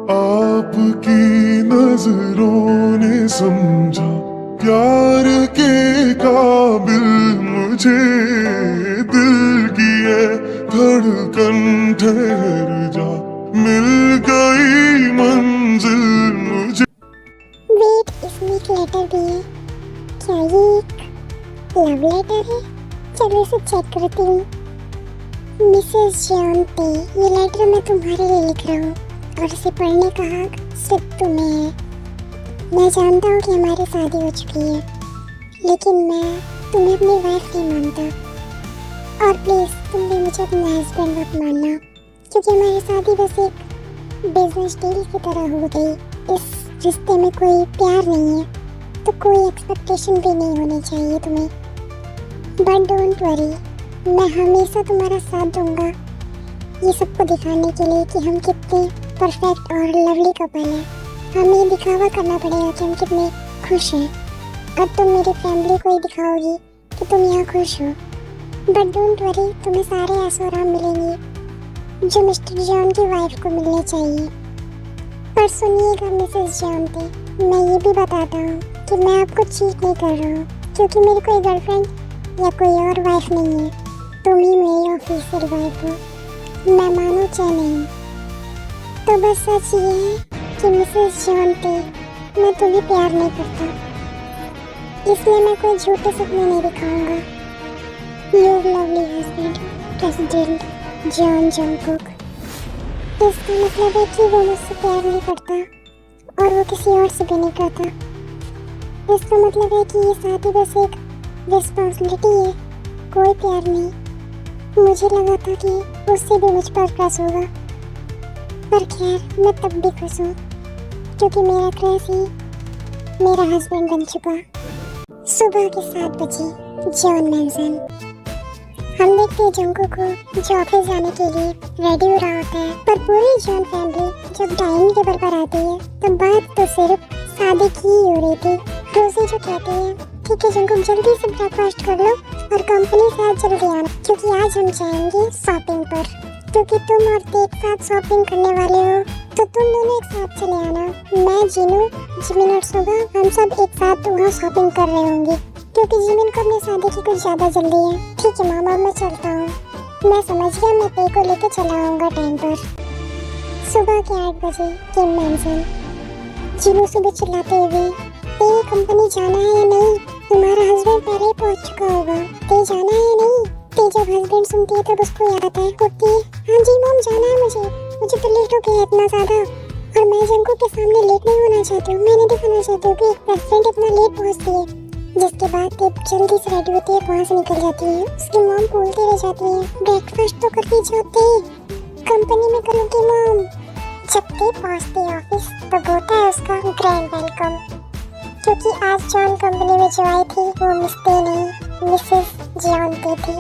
आपकी नजरों ने समझा प्यार के काबिल मुझे, दिल की है धड़कन ठहर जा, मिल गई मंजिल मुझे। वेट, इसमें एक लेटर भी है। क्या ये एक लव लेटर है? चलो इसे चेक करती हूँ। मिसेस जॉनते, ये लेटर मैं तुम्हारे लिए लिख रहा हूँ और इसे पढ़ने का हक सिर्फ तुम्हें है। मैं जानता हूँ कि हमारी शादी हो चुकी है, लेकिन मैं तुम्हें अपनी वाइफ नहीं मानता। और प्लीज़ तुम भी मुझे अपना हस्बैंड मत मानना, क्योंकि हमारी शादी बस एक बिजनेस डील की तरह हो गई। इस रिश्ते में कोई प्यार नहीं है, तो कोई एक्सपेक्टेशन भी नहीं होनी चाहिए तुम्हें। बट डोंट वरी, मैं हमेशा तुम्हारा साथ दूंगा, ये सबको दिखाने के लिए कि हम कितने परफेक्ट और लवली कपल हैं। हमें दिखावा करना पड़ेगा कि हम कितने खुश हैं। अब तुम मेरी फैमिली को ही दिखाओगी कि तुम यहाँ खुश हो। बट डोंट वरी, तुम्हें सारे ऐशो आराम मिलेंगे जो मिस्टर जॉन की वाइफ को मिलने चाहिए। पर सुनिएगा मिसेस जॉनते, मैं ये भी बताता हूँ कि मैं आपको चीट नहीं कर रहा हूँ, क्योंकि मेरी कोई गर्लफ्रेंड या कोई और वाइफ नहीं है। तुम ही मेरी ऑफिशियल वाइफ हो, मैं मानो चाहे नहीं। तो बस सच ये है कि मिसेस जॉनते, मैं तुम्हें प्यार नहीं करता, इसलिए मैं कोई झूठे सपने नहीं दिखाऊंगा। Your lovely husband president John Jungkook. इसका मतलब है कि वो मुझसे प्यार नहीं करता और वो किसी और से भी नहीं करता। इसका मतलब है कि ये शादी बस एक रिस्पॉन्सिबिलिटी है, कोई प्यार नहीं। मुझे लगा था कि उससे भी मुझ पर क्रश होगा, पर खैर मैं तब भी खुश हूँ, क्योंकि मेरा क्रश ही मेरा हस्बैंड बन चुका। सुबह के 7 बजे जॉन मैंसन। हम देखते हैं जंगकुक को जो ऑफिस जाने के लिए रेडी हो रहा होता है, पर पूरी जॉन फैमिली जब डाइनिंग टेबल पर आती है तो बात तो सिर्फ शादी की ही हो रही थी। रोजी जो कहती है, ठीक है जंगकुक, जल्दी से ब्रेकफास्ट कर लो और कंपनी से आज जल्दी आना, क्योंकि आज हम जाएंगे शॉपिंग पर। क्योंकि तुम और ते एक साथ शॉपिंग करने वाले हो, तो तुम दोनों एक साथ चले आना। मैं, जीनू, जिमिन और सुगा, हम सब एक साथ वहाँ शॉपिंग कर रहे होंगे, क्योंकि जिमिन को अपनी शादी की कुछ ज़्यादा जल्दी है। ठीक है मामा, मैं चलता हूँ। मैं समझ गया, मैं ते को लेकर चला आऊँगा टाइम पर। सुबह के 8 बजे किम मैंसन। जीनू सुबह चिल्लाते हुए, ते कंपनी जाना है या नहीं? तुम्हारा हस्बैंड पहले ही पहुँच चुका होगा, ते जाना है या नहीं? ते जब हस्बैंड सुनती है तब उसको याद आता है, उठती है, हाँ जी मॉम जाना है मुझे तो लेट हो गया इतना ज़्यादा, और मैं जंगकुक के सामने लेट नहीं होना चाहती हूँ। मैं नहीं दिखाना चाहती हूँ कि एक प्रेसिडेंट इतना लेट पहुँचती है। जिसके बाद ते जल्दी से रेडी होती है, वहाँ से निकल जाती है। उसकी मॉम बोलती रह जाती है, ब्रेकफास्ट तो करके जाते, कंपनी में करूँगी मॉम। जब ते पहुँचती है ऑफिस तो होता है उसका ग्रैंड वेलकम, क्योंकि आज जॉन कंपनी में जो आई थी वो मिस्ते नहीं, मिसेस जॉनते थी।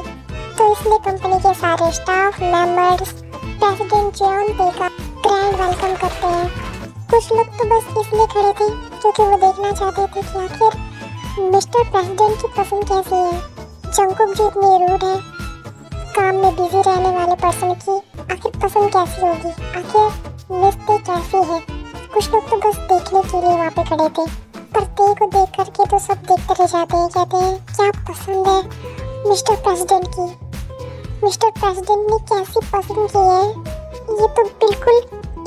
तो इसलिए कंपनी के सारे स्टाफ मेंबर्स प्रेसिडेंट जॉनते का ग्रैंड वेलकम करते हैं। कुछ लोग तो बस इसलिए खड़े थे क्योंकि वो देखना चाहते थे कि आखिर मिस्टर प्रेसिडेंट की पसंद कैसी है। जंगकुक जो इतनी रूड है, काम में बिजी रहने वाले पर्सन की आखिर पसंद कैसी होगी, आखिर मिस्ते कैसी है। कुछ लोग तो बस देखने के लिए वहाँ पे खड़े थे, पर ते को देख करके तो सब देखते रह जाते हैं। कहते हैं क्या पसंद है मिस्टर प्रेसिडेंट की, मिस्टर प्रेसिडेंट ने कैसी पसंद की है, ये तो बिल्कुल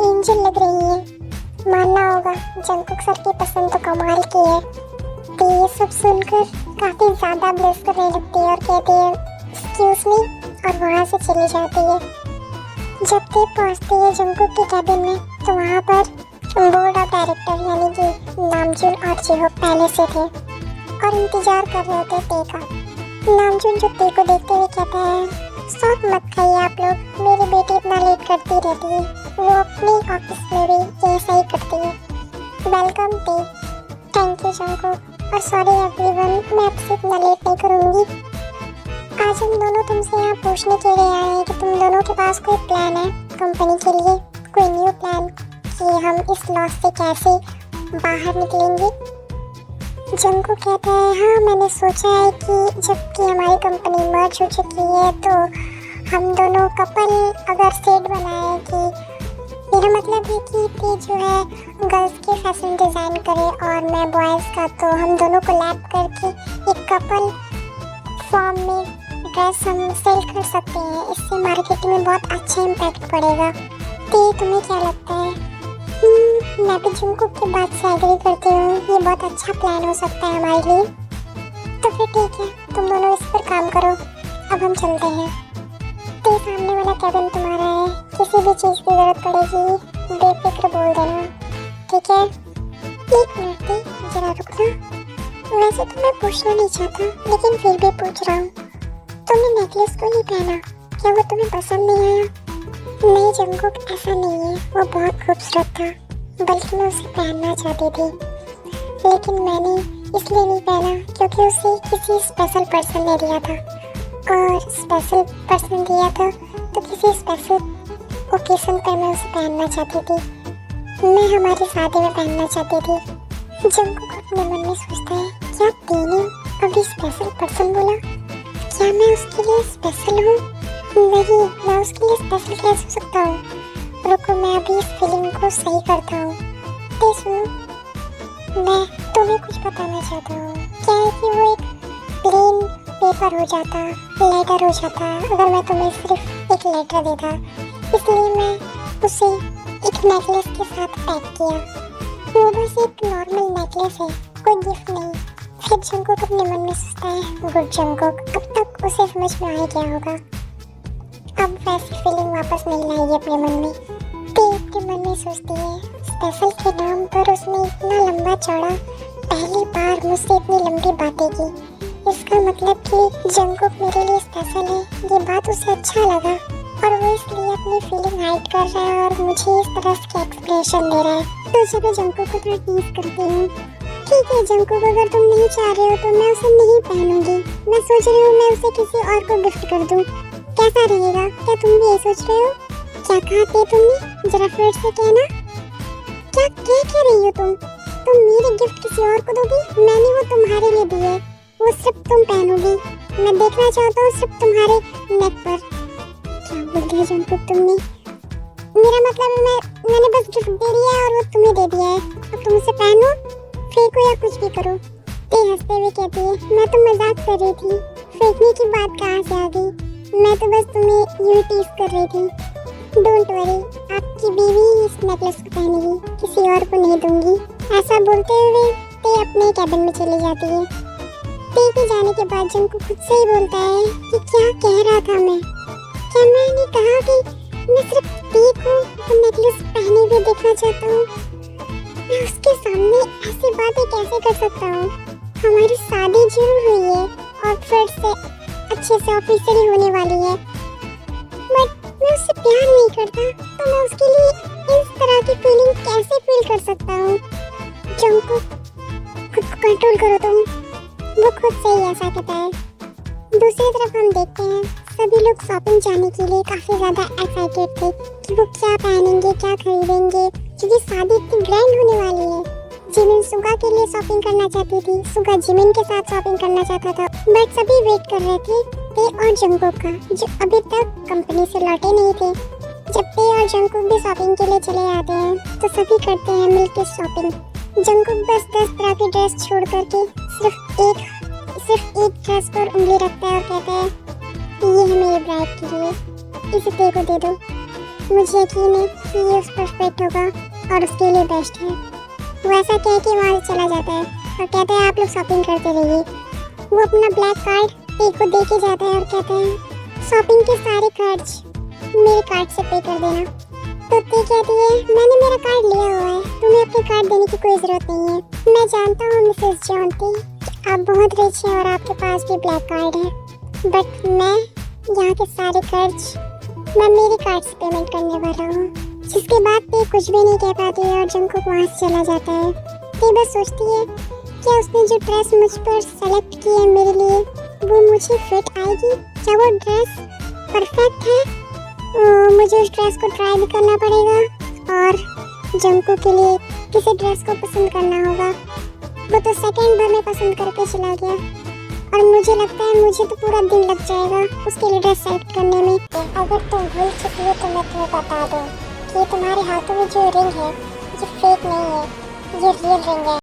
एंजल लग रही है। मानना होगा जंगकुक सर की पसंद तो कमाल की है। तो ये सब सुनकर काफ़ी ज़्यादा ब्लेस करने लगती है और कहती है एक्सक्यूज मी, और वहाँ से चली जाती है। जब ते पहुँचती है जंगकुक के कैबिन में तो वहाँ पर बोर्ड ऑफ डायरेक्टर यानी कि नामजून और जिहोक पहले से थे और इंतजार कर रहे थे ते का। नामजून जो ते को देखते हुए कहता है, शौक मत खाइए आप लोग, मेरी बेटी इतना लेट करती रहती है, वो अपनी ऑफिस में भी ऐसा ही करती है। वेलकम ते। थैंक यू जंगकुक, और सॉरी एवरीवन, मैं आपसे इतना लेट नहीं करूँगी। आज हम दोनों तुमसे यहाँ पूछने के लिए आए हैं कि तुम दोनों के पास कोई प्लान है कंपनी के लिए, कोई न्यू प्लान कि हम इस लॉस से कैसे बाहर निकलेंगे। जंगकुक कहता है, हाँ मैंने सोचा है कि जबकि हमारी कंपनी मर्ज हो चुकी है तो हम दोनों कपल अगर सेट बनाए कि मेरा मतलब है कि ते जो है गर्ल्स के फैशन डिज़ाइन करे और मैं बॉयज़ का, तो हम दोनों कोलैब करके एक कपल फॉर्म में ड्रेस हम सेल कर सकते हैं। इससे मार्केटिंग में बहुत अच्छा इम्पैक्ट पड़ेगा। तो तुम्हें क्या लगता है? मैं भी जंगकुक की बात से एग्री करती हूँ। ये बहुत अच्छा प्लान हो सकता है हमारे लिए। तो फिर ठीक है, तुम दोनों इस पर काम करो। अब हम चलते हैं। तो सामने वाला केबिन तुम्हारा है। किसी भी चीज़ की ज़रूरत पड़ेगी बेफिक्र बोल देना, ठीक है? एक मिनट थी, जरा रुकना। वैसे तो मैं पूछना नहीं चाहता, लेकिन फिर भी पूछ रहा हूँ। तुमने नेकलेस क्यों नहीं पहना? क्या वो तुम्हें पसंद नहीं आया? नहीं जंगकुक, ऐसा नहीं है। वो बहुत खूबसूरत था, बल्कि मैं उसे पहनना चाहती थी, लेकिन मैंने इसलिए नहीं पहना क्योंकि उसे किसी स्पेशल पर्सन ने दिया था, और स्पेशल पर्सन दिया था तो किसी स्पेशल ओकेशन पर मैं उसे पहनना चाहती थी। मैं हमारी शादी में पहनना चाहती थी। जंगकुक अपने मन में सोचता है, क्या तेने अभी स्पेशल पर्सन बोला? क्या मैं उसके लिए स्पेशल हूँ? नहीं, मैं उसके लिए स्पेशल कैसे हो सकता हूँ? रुको, मैं अभी इस फीलिंग को सही करता हूँ। तो सुनो, मैं तुम्हें कुछ बताना चाहता हूँ। क्या है कि वो एक प्लेन पेपर हो जाता, लेटर हो जाता, अगर मैं तुम्हें सिर्फ एक लेटर देता। इसलिए मैं उसे एक नेकलेस के साथ पैक किया। वो बस एक नॉर्मल नेकलेस है, कोई गिफ्ट नहीं। फिर जंगकुक अपने मन में सोचता है, गुड जंगकुक, अब तक उसे समझ में आ गया होगा। अब वैसी फीलिंग वापस नहीं लाएगी अपने मन में। ते अपने मन में सोचती है, स्पेशल के नाम पर उसने इतना लंबा चौड़ा पहली बार मुझसे इतनी लंबी बातें की। इसका मतलब कि जंगकुक मेरे लिए स्पेशल है। ये बात उसे अच्छा लगा और वो इसलिए अपनी फीलिंग हाइड कर रहा है और मुझे इस तरह के एक्सप्रेशन दे रहा है। तो जब मैं जंगकुक को थोड़ा टीज करती हूँ, ठीक है जंगकुक, अगर तुम नहीं चाह रहे हो तो मैं उसे नहीं पहनूंगी। मैं सोच रही हूँ मैं उसे किसी और को गिफ्ट कर दूँ, कैसा रहेगा? क्या तुम भी ये सोच रहे हो? क्या कहा थे तुमने? जरा फिर से कहना। क्या कह रही हो तुम? तुम मेरे गिफ्ट किसी और को दोगी? मैंने वो तुम्हारे लिए दी है, वो सिर्फ तुम पहनोगी। मैं देखना चाहता हूँ सिर्फ तुम्हारे नेक पर। क्या बोल दिया जंगकुक तुमने? मेरा मतलब है मैंने बस गिफ्ट दे दिया है और वो तुम्हें दे दिया है। अब तुम उसे पहनो, फेंको या कुछ भी करो। ते हंसते हुए कहती है, मैं तो मजाक कर रही थी, फेंकने की बात कहाँ से आ गई? मैं तो बस तुम्हें यूं टीज कर रही थी। डोंट वरी, आपकी बीवी इस नेकलेस को पहनेगी, किसी और को नहीं दूंगी। ऐसा बोलते हुए ते अपने कैबिन में चली जाती है। ते के जाने के बाद जंगकुक खुद से ही बोलता है कि क्या कह रहा था मैं? क्या मैंने कहा कि मैं सिर्फ ते को वो नेकलेस पहने हुए देखना चाहता हूँ? मैं उसके सामने ऐसी बातें कैसे कर सकता हूँ? हमारी शादी जरूर हुई है और फिर से अच्छे से ऑफिशियली होने वाली है, बट मैं उससे प्यार नहीं करता, तो मैं उसके लिए इस तरह की फीलिंग कैसे फील कर सकता हूँ? जंगकुक, खुद को कंट्रोल करो तुम। वो खुद से ही ऐसा कहता है। दूसरी तरफ हम देखते हैं सभी लोग शॉपिंग जाने के लिए काफी ज्यादा एक्साइटेड थे कि वो क्या पहनेंगे, क्या खरीदेंगे, क्योंकि शादी इतनी ग्रैंड होने वाली है। जिमिन सुगा के लिए शॉपिंग करना चाहती थी, सुगा जिमिन के साथ शॉपिंग करना चाहता था, बट सभी वेट कर रहे थे ते और जंगकुक का, जो अभी तक कंपनी से लौटे नहीं थे। जब ते और जंगकुक भी शॉपिंग के लिए चले जाते हैं तो सभी करते हैं मिलकर शॉपिंग। जंगकुक बस 10 तरह की ड्रेस छोड़ करके सिर्फ एक ड्रेस पर उंगली रखता है और कहता है, ये है मेरी ब्राइड के लिए, इसे ते को दे दो। मुझे यकीन है कि ये उस पर फिट होगा और उसके लिए बेस्ट है। वो ऐसा कह के वहाँ से चला जाता है और कहता है, आप लोग शॉपिंग करते रहिए। वो अपना ब्लैक कार्ड ते को दे के जाता है और कहता है, शॉपिंग के सारे खर्च मेरे कार्ड से पे कर देना। तो ते कहती है, मैंने मेरा कार्ड लिया हुआ है, तुम्हें अपने कार्ड देने की कोई ज़रूरत नहीं है। मैं जानता हूँ मिसेस जॉन्टी, आप बहुत रिच हैं और आपके पास भी ब्लैक कार्ड है, बट मैं यहाँ के सारे खर्च मैं मेरे कार्ड से पेमेंट करने वाला हूँ। जिसके बाद ते कुछ भी नहीं कह पाती है और जंगकुक वहाँ से चला जाता है। ते बस सोचती है, क्या उसने जो ड्रेस मुझ पर सेलेक्ट की है मेरे लिए, वो मुझे फिट आएगी? क्या वो ड्रेस परफेक्ट है? मुझे उस ड्रेस को ट्राई भी करना पड़ेगा और जंगकुक के लिए किसी ड्रेस को पसंद करना होगा। वो तो सेकंड भर में पसंद करके चला गया और मुझे लगता है मुझे तो पूरा दिन लग जाएगा उसके लिए ड्रेस सेलेक्ट करने में। अगर तुम भूल चुकी हो तो मैं तुम्हें बता दूँ ये तुम्हारे हाथों में जो रिंग है ये फेक नहीं है, ये रियल रिंग है।